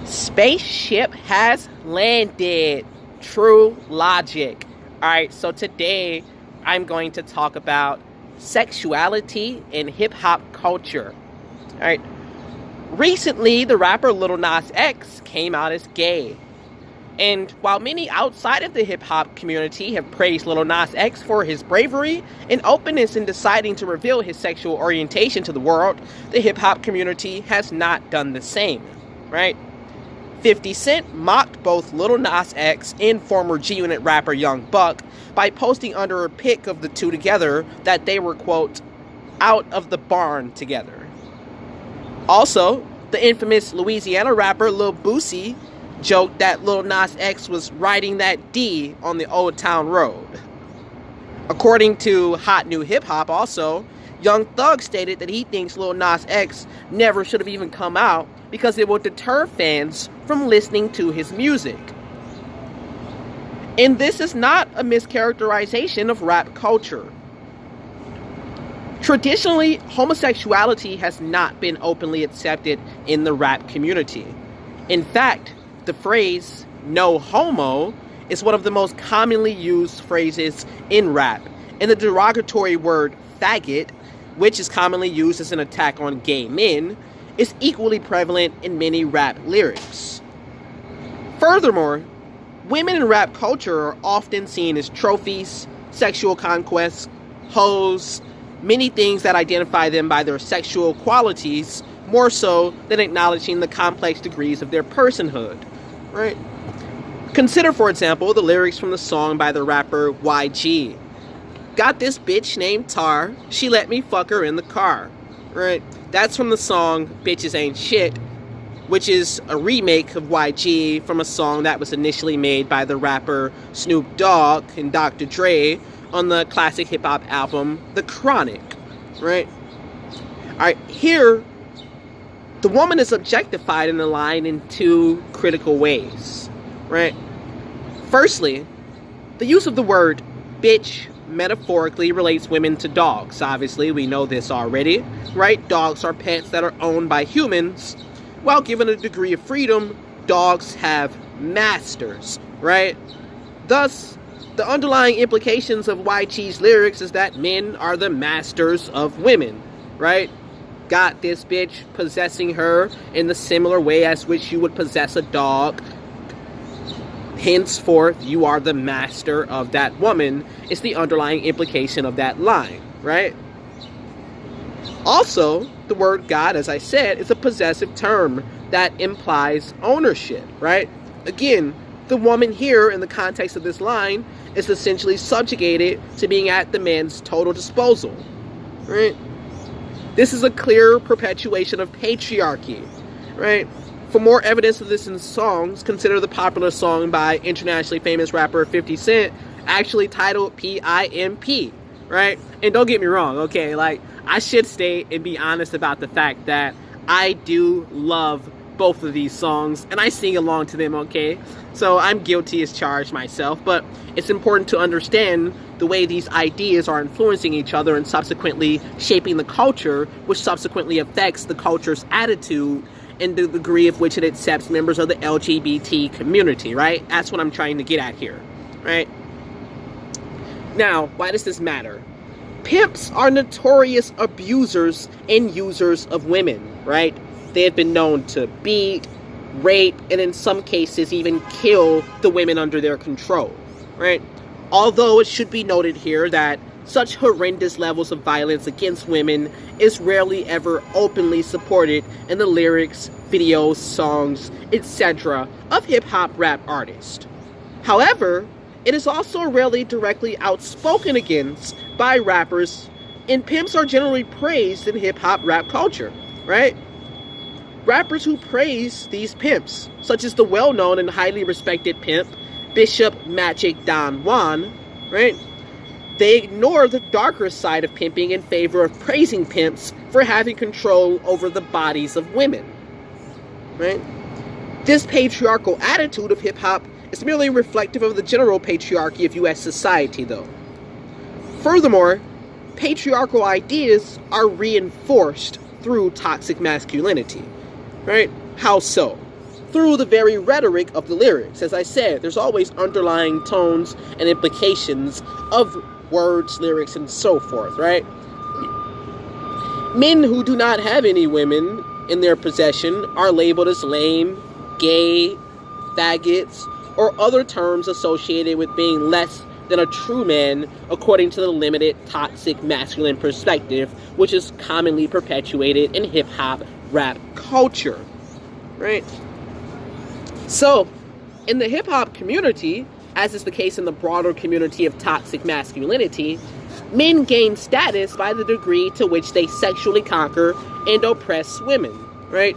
Spaceship has landed. True logic. Alright, so today I'm going to talk about sexuality in hip-hop culture. Alright, recently the rapper Lil Nas X came out as gay. And while many outside of the hip-hop community have praised Lil Nas X for his bravery and openness in deciding to reveal his sexual orientation to the world, the hip-hop community has not done the same, right? 50 Cent mocked both Lil Nas X and former G-Unit rapper Young Buck by posting under a pic of the two together that they were, quote, out of the barn together. Also, the infamous Louisiana rapper Lil Boosie joked that Lil Nas X was riding that D on the Old Town Road. According to Hot New Hip Hop also, Young Thug stated that he thinks Lil Nas X never should have even come out because it will deter fans from listening to his music. And this is not a mischaracterization of rap culture. Traditionally, homosexuality has not been openly accepted in the rap community. In fact, the phrase "no homo" is one of the most commonly used phrases in rap, and the derogatory word faggot, which is commonly used as an attack on gay men, is equally prevalent in many rap lyrics. Furthermore, women in rap culture are often seen as trophies, sexual conquests, hoes, many things that identify them by their sexual qualities, more so than acknowledging the complex degrees of their personhood. Right? Consider, for example, the lyrics from the song by the rapper YG. Got this bitch named Tar, she let me fuck her in the car. Right? That's from the song Bitches Ain't Shit, which is a remake of YG from a song that was initially made by the rapper Snoop Dogg and Dr. Dre on the classic hip-hop album The Chronic. Right? Alright, here the woman is objectified in the line in two critical ways, right? Firstly, the use of the word bitch metaphorically relates women to dogs. Obviously, we know this already, right? Dogs are pets that are owned by humans. While given a degree of freedom, dogs have masters, right? Thus, the underlying implications of YG's lyrics is that men are the masters of women, right? Got this bitch, possessing her in the similar way as which you would possess a dog. Henceforth, you are the master of that woman, is the underlying implication of that line, right? Also, the word God, as I said, is a possessive term that implies ownership, right? Again, the woman here, in the context of this line, is essentially subjugated to being at the man's total disposal, right? This is a clear perpetuation of patriarchy, right? For more evidence of this in songs, consider the popular song by internationally famous rapper 50 Cent, actually titled P.I.M.P., right? And don't get me wrong, okay? Like, I should state and be honest about the fact that I do love both of these songs, and I sing along to them, okay? So I'm guilty as charged myself, but it's important to understand the way these ideas are influencing each other and subsequently shaping the culture, which subsequently affects the culture's attitude and the degree of which it accepts members of the LGBT community, right? That's what I'm trying to get at here, right? Now, why does this matter? Pimps are notorious abusers and users of women, right? They have been known to beat, rape, and in some cases even kill the women under their control, right? Although it should be noted here that such horrendous levels of violence against women is rarely ever openly supported in the lyrics, videos, songs, etc. of hip-hop rap artists. However, it is also rarely directly outspoken against by rappers, and pimps are generally praised in hip-hop rap culture, right? Rappers who praise these pimps, such as the well-known and highly respected pimp, Bishop Magic Don Juan, right? They ignore the darker side of pimping in favor of praising pimps for having control over the bodies of women, right? This patriarchal attitude of hip-hop is merely reflective of the general patriarchy of U.S. society, though. Furthermore, patriarchal ideas are reinforced through toxic masculinity, right? How so? through the very rhetoric of the lyrics. As I said, there's always underlying tones and implications of words, lyrics, and so forth, right? Men who do not have any women in their possession are labeled as lame, gay, faggots, or other terms associated with being less than a true man, according to the limited toxic masculine perspective, which is commonly perpetuated in hip-hop rap culture, right? So, in the hip-hop community, as is the case in the broader community of toxic masculinity, men gain status by the degree to which they sexually conquer and oppress women, right?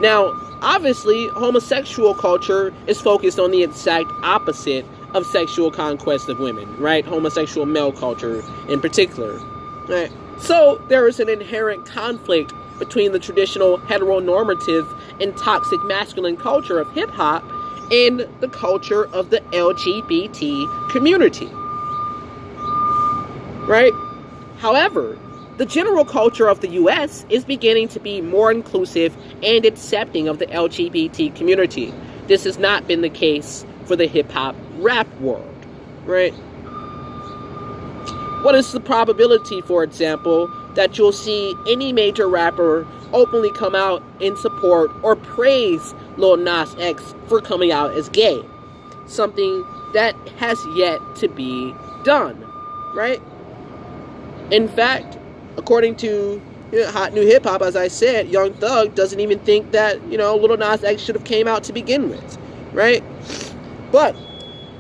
Now, obviously, homosexual culture is focused on the exact opposite of sexual conquest of women, right? Homosexual male culture in particular, right? So there is an inherent conflict between the traditional heteronormative and toxic masculine culture of hip-hop and the culture of the LGBT community, right? However, the general culture of the US is beginning to be more inclusive and accepting of the LGBT community. This has not been the case for the hip-hop rap world, right? What is the probability, for example, that you'll see any major rapper openly come out in support or praise Lil Nas X for coming out as gay? Something that has yet to be done, right? In fact, according to Hot New Hip Hop, as I said, Young Thug doesn't even think that, Lil Nas X should have came out to begin with, right? But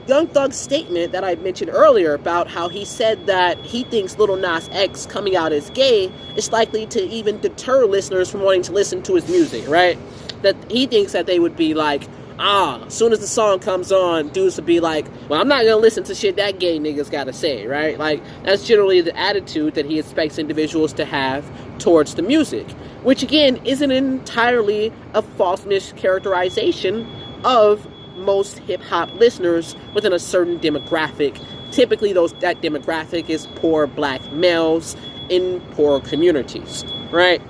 Young Thug's statement that I mentioned earlier about how he said that he thinks Lil Nas X coming out as gay is likely to even deter listeners from wanting to listen to his music, right? That he thinks that they would be like, as soon as the song comes on, dudes would be like, well, I'm not going to listen to shit that gay niggas got to say, right? Like, that's generally the attitude that he expects individuals to have towards the music, which again isn't entirely a false mischaracterization of most hip-hop listeners within a certain demographic. Typically, that demographic is poor black males in poor communities, right?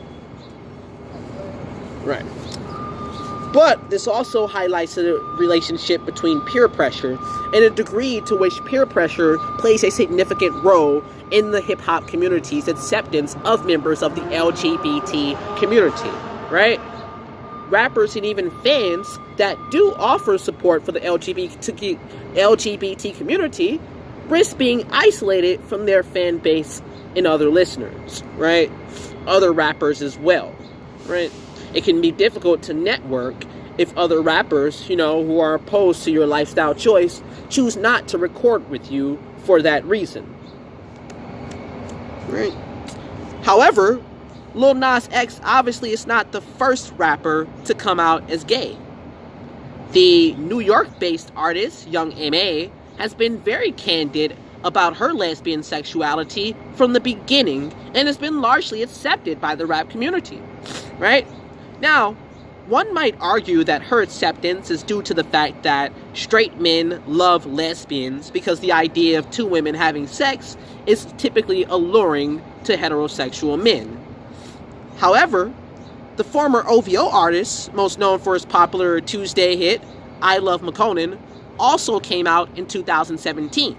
Right. But this also highlights the relationship between peer pressure and a degree to which peer pressure plays a significant role in the hip-hop community's acceptance of members of the LGBT community, right? Rappers and even fans that do offer support for the LGBT community risk being isolated from their fan base and other listeners, right? Other rappers as well, right? It can be difficult to network if other rappers, who are opposed to your lifestyle choice, choose not to record with you for that reason, right? However, Lil Nas X obviously is not the first rapper to come out as gay. The New York-based artist, Young M.A., has been very candid about her lesbian sexuality from the beginning and has been largely accepted by the rap community, right? Now, one might argue that her acceptance is due to the fact that straight men love lesbians because the idea of two women having sex is typically alluring to heterosexual men. However, the former OVO artist, most known for his popular Tuesday hit, I Love McConan, also came out in 2017.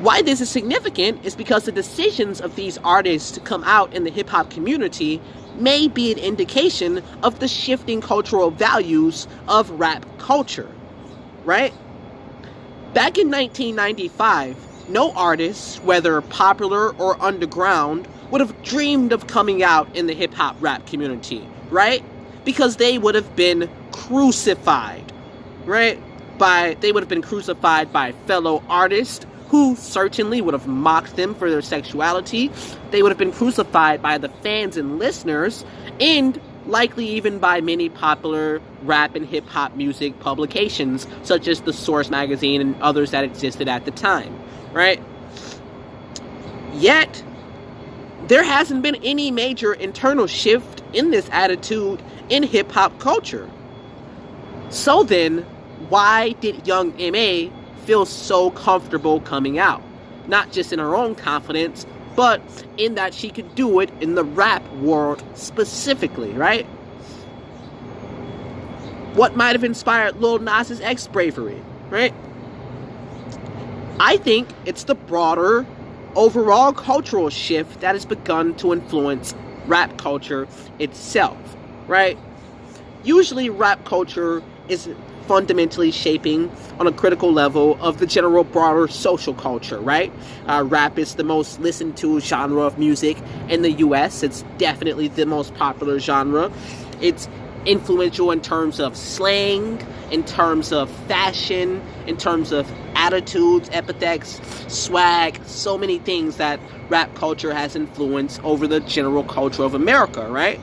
Why this is significant is because the decisions of these artists to come out in the hip-hop community may be an indication of the shifting cultural values of rap culture, right? Back in 1995, no artist, whether popular or underground, would have dreamed of coming out in the hip-hop rap community, right? Because they would have been crucified, right? They would have been crucified by fellow artists who certainly would have mocked them for their sexuality. They would have been crucified by the fans and listeners, and likely even by many popular rap and hip-hop music publications, such as The Source magazine and others that existed at the time, right? Yet, there hasn't been any major internal shift in this attitude in hip-hop culture. So then, why did Young M.A. feel so comfortable coming out? Not just in her own confidence, but in that she could do it in the rap world specifically, right? What might have inspired Lil Nas X bravery, right? I think it's the broader overall cultural shift that has begun to influence rap culture itself, right? Usually rap culture is fundamentally shaping on a critical level of the general broader social culture, right? Rap is the most listened to genre of music in the US. It's definitely the most popular genre. It's influential in terms of slang, in terms of fashion, in terms of attitudes, epithets, swag, so many things that rap culture has influenced over the general culture of America, right?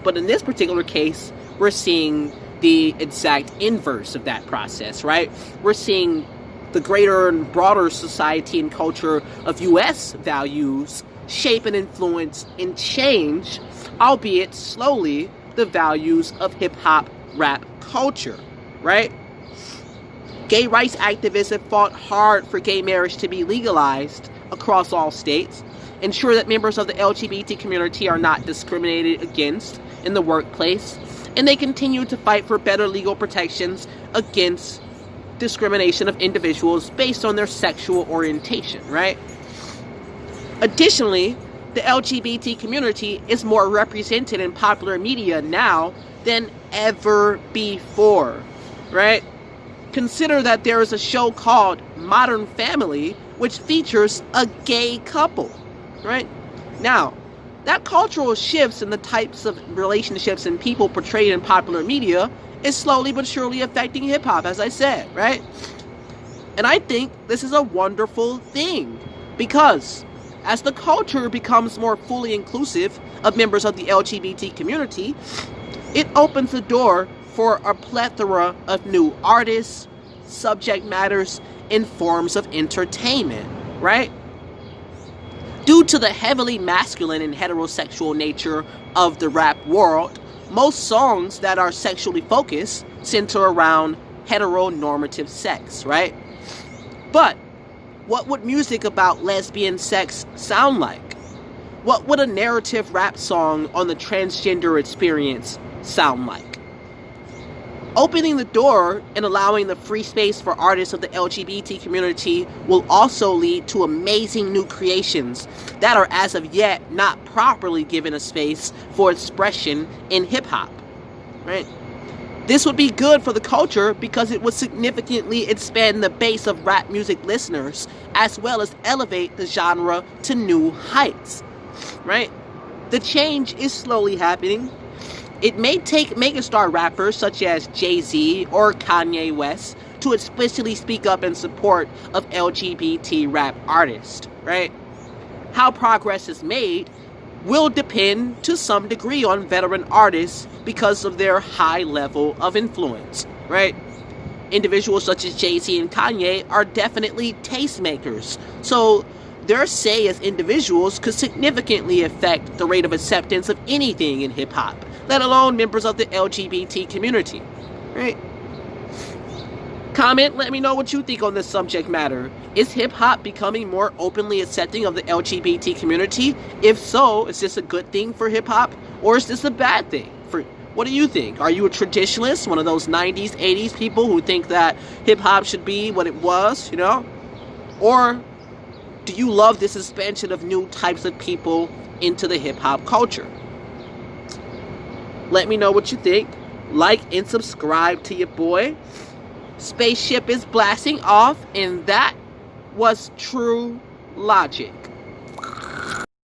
But in this particular case, we're seeing the exact inverse of that process, right? We're seeing the greater and broader society and culture of US values shape and influence and change, albeit slowly, the values of hip-hop rap culture, right? Gay rights activists have fought hard for gay marriage to be legalized across all states, ensure that members of the LGBT community are not discriminated against in the workplace, and they continue to fight for better legal protections against discrimination of individuals based on their sexual orientation, right? Additionally, the LGBT community is more represented in popular media now than ever before, right? Consider that there is a show called Modern Family, which features a gay couple, right? Now, that cultural shifts in the types of relationships and people portrayed in popular media is slowly but surely affecting hip-hop, as I said, right? And I think this is a wonderful thing, because as the culture becomes more fully inclusive of members of the LGBT community, it opens the door for a plethora of new artists, subject matters, and forms of entertainment, right? Due to the heavily masculine and heterosexual nature of the rap world, most songs that are sexually focused center around heteronormative sex, right? But what would music about lesbian sex sound like? What would a narrative rap song on the transgender experience sound like? Opening the door and allowing the free space for artists of the LGBT community will also lead to amazing new creations that are as of yet not properly given a space for expression in hip-hop, right? This would be good for the culture because it would significantly expand the base of rap music listeners, as well as elevate the genre to new heights, right? The change is slowly happening. It may take megastar rappers such as Jay-Z or Kanye West to explicitly speak up in support of LGBT rap artists, right? How progress is made will depend to some degree on veteran artists because of their high level of influence, right? Individuals such as Jay-Z and Kanye are definitely tastemakers, so their say as individuals could significantly affect the rate of acceptance of anything in hip-hop, let alone members of the LGBT community, right? Comment, let me know what you think on this subject matter. Is hip-hop becoming more openly accepting of the LGBT community? If so, is this a good thing for hip-hop, or is this a bad thing? What do you think? Are you a traditionalist, one of those 90s, 80s people who think that hip-hop should be what it was, you know? Or do you love this expansion of new types of people into the hip-hop culture? Let me know what you think. Like and subscribe to your boy. Spaceship is blasting off, and that was True Logic.